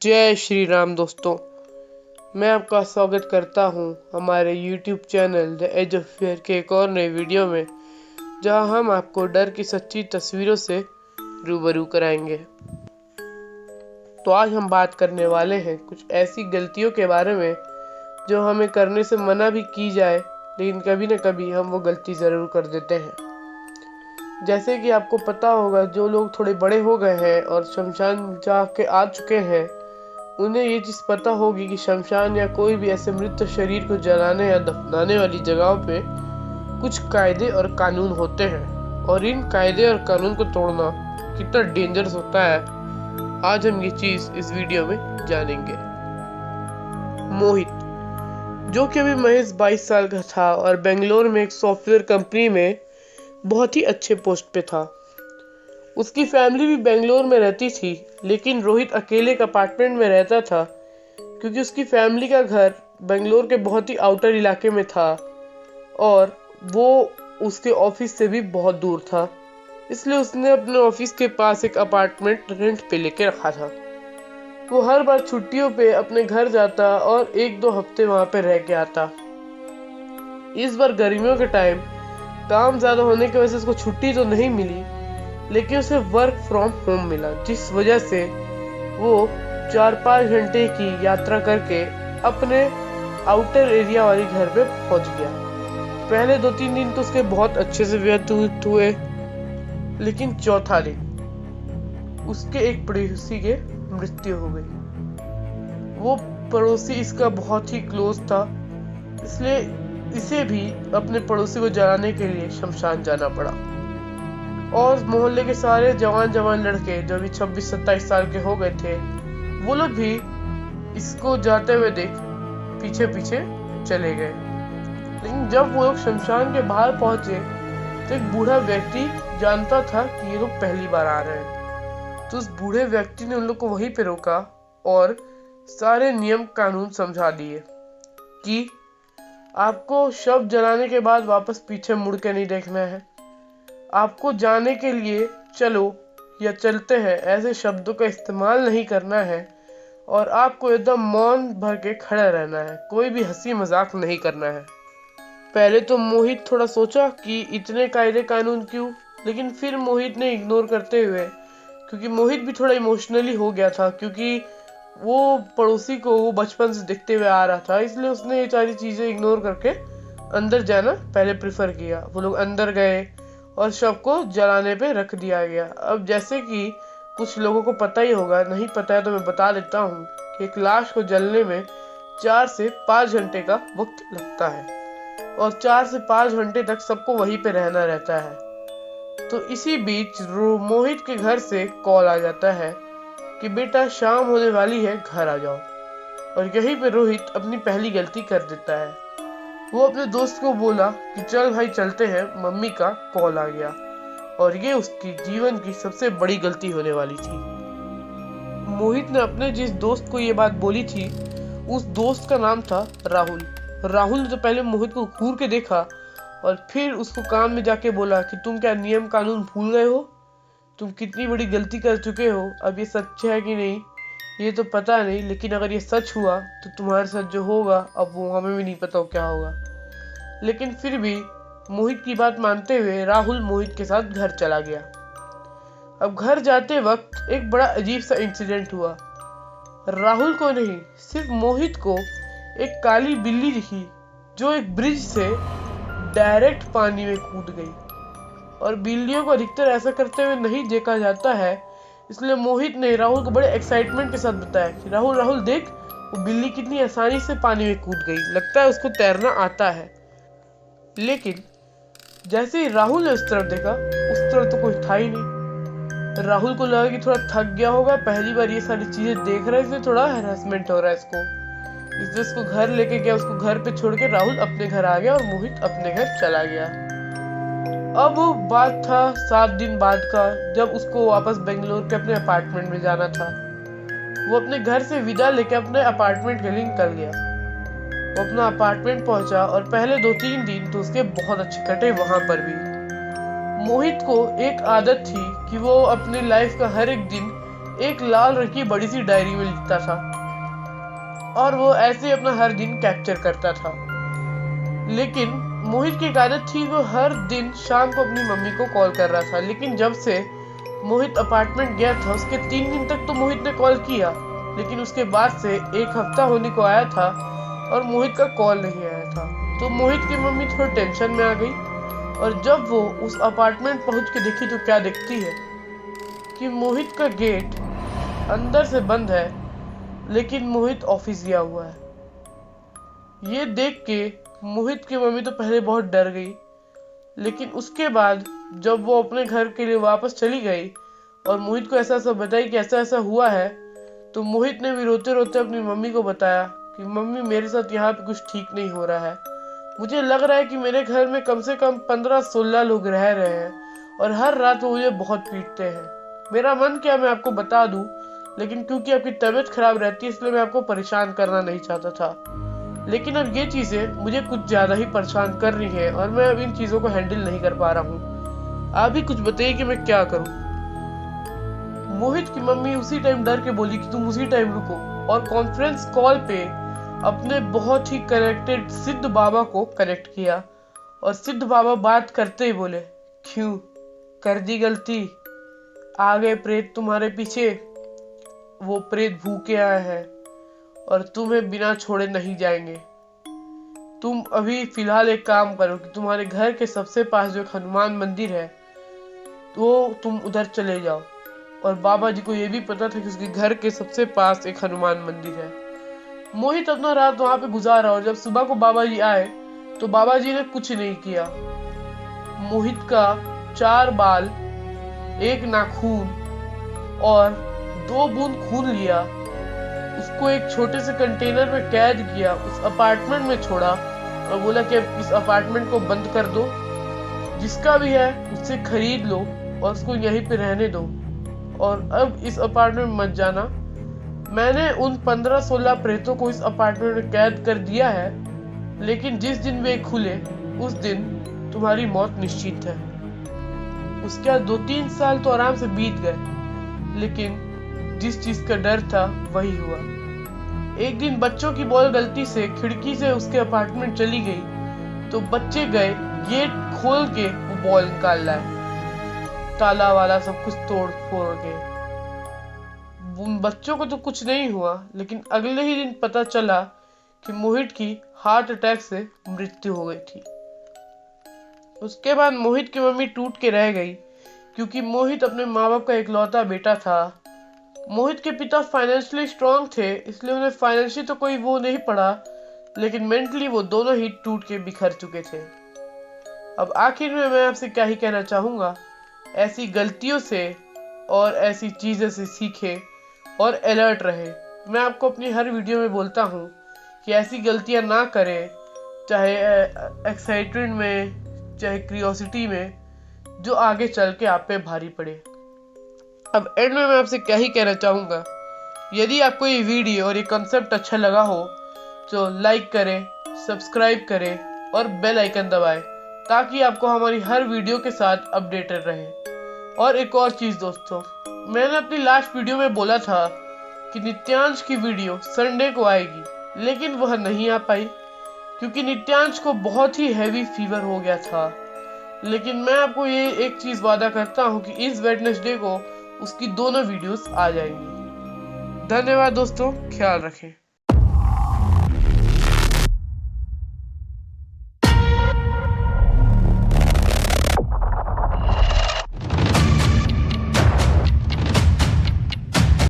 जय श्री राम दोस्तों। मैं आपका स्वागत करता हूं हमारे YouTube channel the Age of Fear के एक और नए वीडियो में, जहां हम आपको डर की सच्ची तस्वीरों से रूबरू कराएंगे। तो आज हम बात करने वाले हैं कुछ ऐसी गलतियों के बारे में जो हमें करने से मना भी की जाए, लेकिन कभी न कभी हम वो गलती ज़रूर कर देते हैं। जैसे कि आपको पता होगा, जो लोग थोड़े बड़े हो गए हैं और शमशान जा के आ चुके हैं, उन्हें ये चीज़ पता होगी कि शमशान या कोई भी ऐसे मृत शरीर को जलाने या दफनाने वाली जगहों पे कुछ कायदे और कानून होते हैं, और इन कायदे और कानून को तोड़ना कितना डेंजरस होता है, आज हम ये चीज़ इस वीडियो में जानेंगे। मोहित, जो कि अभी महज 22 साल का था और बेंगलोर में एक सॉफ्टवेयर कंपनी में बहुत ही अच्छे पोस्ट पे था। उसकी फैमिली भी बेंगलोर में रहती थी, लेकिन रोहित अकेले एक अपार्टमेंट में रहता था, क्योंकि उसकी फैमिली का घर बेंगलोर के बहुत ही आउटर इलाके में था और वो उसके ऑफिस से भी बहुत दूर था। इसलिए उसने अपने ऑफिस के पास एक अपार्टमेंट रेंट पे लेके रखा था। वो हर बार छुट्टियों पे अपने घर जाता और 1-2 हफ्ते वहां पे रह के आता। इस बार गर्मियों के टाइम काम ज्यादा होने की वजह से उसको छुट्टी तो नहीं मिली, लेकिन उसे वर्क फ्रॉम होम मिला, जिस वजह से वो 4-5 घंटे की यात्रा करके अपने आउटर एरिया वाले घर पे पहुंच गया। पहले 2-3 दिन तो उसके बहुत अच्छे से व्यतीत हुए, लेकिन चौथा दिन उसके एक पड़ोसी के मृत्यु हो गई। वो पड़ोसी इसका बहुत ही क्लोज था, इसलिए इसे भी अपने पड़ोसी को जलाने के लिए शमशान जाना पड़ा। और मोहल्ले के सारे जवान लड़के जो अभी 26-27 साल के हो गए थे, वो लोग भी इसको जाते हुए देख पीछे पीछे चले गए। लेकिन जब वो लोग शमशान के बाहर पहुंचे तो एक बूढ़ा व्यक्ति जानता था कि ये लोग पहली बार आ रहे हैं, तो उस बूढ़े व्यक्ति ने उन लोग को वहीं पे रोका और सारे नियम कानून समझा दिए कि आपको शव जलाने के बाद वापस पीछे मुड़ के नहीं देखना है, आपको जाने के लिए चलो या चलते हैं ऐसे शब्दों का इस्तेमाल नहीं करना है, और आपको एकदम मौन भर के खड़ा रहना है, कोई भी हंसी मजाक नहीं करना है। पहले तो मोहित थोड़ा सोचा कि इतने कायदे कानून क्यों, लेकिन फिर मोहित ने इग्नोर करते हुए, क्योंकि मोहित भी थोड़ा इमोशनली हो गया था, क्योंकि वो पड़ोसी को वो बचपन से देखते हुए आ रहा था, इसलिए उसने ये सारी चीजें इग्नोर करके अंदर जाना पहले प्रेफर किया। वो लोग अंदर गए और शव को जलाने पे रख दिया गया। अब जैसे कि कुछ लोगों को पता ही होगा, नहीं पता है तो मैं बता देता हूँ कि एक लाश को जलने में 4 से 5 घंटे का वक्त लगता है, और 4 से 5 घंटे तक सबको वहीं पे रहना रहता है। तो इसी बीच मोहित के घर से कॉल आ जाता है कि बेटा शाम होने वाली है, घर आ जाओ। और यहीं पे रोहित अपनी पहली गलती कर देता है। वो अपने दोस्त को बोला कि चल भाई चलते हैं, मम्मी का कॉल आ गया। और ये उसकी जीवन की सबसे बड़ी गलती होने वाली थी। मोहित ने अपने जिस दोस्त को ये बात बोली थी, उस दोस्त का नाम था राहुल। राहुल ने तो पहले मोहित को घूर के देखा और फिर उसको कान में जाके बोला कि तुम क्या नियम कानून भूल गए हो, तुम कितनी बड़ी गलती कर चुके हो। अब ये सच है कि नहीं ये तो पता नहीं, लेकिन अगर ये सच हुआ तो तुम्हारे साथ जो होगा अब वो हमें भी नहीं पता क्या होगा। लेकिन फिर भी मोहित की बात मानते हुए राहुल मोहित के साथ घर चला गया। अब घर जाते वक्त एक बड़ा अजीब सा इंसिडेंट हुआ। राहुल को नहीं, सिर्फ मोहित को एक काली बिल्ली दिखी, जो एक ब्रिज से डायरेक्ट पानी में कूद गई। और बिल्लियों को अधिकतर ऐसा करते हुए नहीं देखा जाता है, इसलिए मोहित ने राहुल को बड़े एक्साइटमेंट के साथ बताया कि राहुल राहुल देख, वो बिल्ली कितनी आसानी से पानी में कूद गई, लगता है उसको तैरना आता है। लेकिन जैसे ही राहुल ने उस तरफ देखा, उस तरफ तो कोई था ही नहीं। राहुल को लगा कि थोड़ा थक गया होगा, पहली बार ये सारी चीजें देख रहा है, इसलिए थोड़ा हैरेसमेंट हो रहा है इसको, इसलिए उसको घर लेके गया। उसको घर पे छोड़ के राहुल अपने घर आ गया और मोहित अपने घर चला गया। अब बात था 7 दिन बाद का, जब उसको वापस बेंगलोर के अपने अपार्टमेंट में जाना था। वो अपने घर से विदा लेके अपने अपार्टमेंट के लिए निकल गया। वो अपना अपार्टमेंट पहुंचा और पहले 2-3 दिन तो उसके बहुत अच्छे कटे वहां पर भी। मोहित को एक आदत थी कि वो अपनी लाइफ का हर एक दिन एक लाल रंग की बड़ी सी डायरी में लिखता था और वो ऐसे अपना हर दिन कैप्चर करता था। लेकिन मोहित की एक आदत थी, वो हर दिन शाम को अपनी मम्मी को कॉल कर रहा था। लेकिन जब से मोहित अपार्टमेंट गया था, उसके 3 दिन तक तो मोहित ने कॉल किया, लेकिन उसके बाद से 1 हफ्ता होने को आया था और मोहित का कॉल नहीं आया था। तो मोहित की मम्मी थोड़ी टेंशन में आ गई और जब वो उस अपार्टमेंट पहुंच के देखी तो क्या देखती है कि मोहित का गेट अंदर से बंद है, लेकिन मोहित ऑफिस गया हुआ है। ये देख के मोहित की मम्मी तो पहले बहुत डर गई, लेकिन उसके बाद जब वो अपने घर के लिए वापस चली गई और मोहित को ऐसा बताई कि ऐसा ऐसा हुआ है, तो मोहित ने भी रोते रोते अपनी मम्मी को बताया कि मम्मी, मेरे साथ यहाँ पे कुछ ठीक नहीं हो रहा है। मुझे लग रहा है कि मेरे घर में कम से कम 15-16 लोग रह रहे हैं और हर रात वो मुझे बहुत पीटते हैं। मेरा मन क्या मैं आपको बता दूं, लेकिन क्योंकि आपकी तबीयत खराब रहती है इसलिए मैं आपको परेशान करना नहीं चाहता था। लेकिन अब ये चीजें मुझे कुछ ज्यादा ही परेशान कर रही है और मैं अब इन चीजों को हैंडल नहीं कर पा रहा हूँ। आप ही कुछ बताइए कि मैं क्या करूँ। मोहित की मम्मी उसी टाइम डर के बोली कि तुम उसी टाइम रुको, और कॉन्फ्रेंस कॉल पे अपने बहुत ही कनेक्टेड सिद्ध बाबा को कनेक्ट किया और सिद्ध बाबा बात करते ही बोले, क्यों कर दी गलती, आ गए प्रेत तुम्हारे पीछे। वो प्रेत भूखे आए हैं और तुम्हें बिना छोड़े नहीं जाएंगे। तुम अभी फिलहाल एक काम करो कि तुम्हारे घर के सबसे पास जो हनुमान मंदिर है तो तुम उधर चले जाओ। और बाबा जी को यह भी पता था कि उसके घर के सबसे पास एक हनुमान मंदिर है। मोहित अपना रात वहां पे गुजारा और जब सुबह को बाबा जी आए तो बाबा जी ने कुछ नहीं किया। मोहित का 4 बाल, 1 नाखून और 2 बूंद खून लिया, उसको एक छोटे से कंटेनर में कैद किया, उस अपार्टमेंट में छोड़ा और बोला कि अब इस अपार्टमेंट को बंद कर दो, जिसका भी है उससे खरीद लो और उसको यहीं पे रहने दो और अब इस अपार्टमेंट में मत जाना। मैंने उन 15-16 प्रेतों को इस अपार्टमेंट में कैद कर दिया है, लेकिन जिस दिन वे खुले उस दिन तुम्हारी मौत निश्चित है। उसके बाद 2-3 साल तो आराम से बीत गए, लेकिन जिस चीज का डर था वही हुआ। एक दिन बच्चों की बॉल गलती से खिड़की से उसके अपार्टमेंट चली गई तो बच्चे गए गेट खोल के वो बॉल निकाल लाए, ताला वाला सब कुछ तोड़ फोड़ के। उन बच्चों को तो कुछ नहीं हुआ, लेकिन अगले ही दिन पता चला कि मोहित की हार्ट अटैक से मृत्यु हो गई थी। उसके बाद मोहित की मम्मी टूट के रह गई, क्योंकि मोहित अपने माँ बाप का इकलौता बेटा था। मोहित के पिता फाइनेंशियली स्ट्रांग थे, इसलिए उन्हें फाइनेंशियली तो कोई वो नहीं पड़ा, लेकिन मेंटली वो दोनों ही टूट के बिखर चुके थे। अब आखिर में मैं आपसे क्या ही कहना चाहूंगा, ऐसी गलतियों से और ऐसी चीजें से सीखे और अलर्ट रहे। मैं आपको अपनी हर वीडियो में बोलता हूँ कि ऐसी गलतियां ना करें, चाहे एक्साइटमेंट में चाहे क्यूरियोसिटी में, जो आगे चल के आप पे भारी पड़े। अब एंड में मैं आपसे क्या ही कहना चाहूँगा, यदि आपको ये वीडियो और ये कंसेप्ट अच्छा लगा हो तो लाइक करें, सब्सक्राइब करें और बेल आइकन दबाएं, ताकि आपको हमारी हर वीडियो के साथ अपडेटेड रहे। और एक और चीज़ दोस्तों, मैंने अपनी लास्ट वीडियो में बोला था कि नित्यांश की वीडियो संडे को आएगी, लेकिन वह नहीं आ पाई क्योंकि नित्यांश को बहुत ही हैवी फीवर हो गया था। लेकिन मैं आपको ये एक चीज़ वादा करता हूँ कि इस वेडनेसडे को उसकी दोनों वीडियोस आ जाएंगी। धन्यवाद दोस्तों, ख्याल रखें।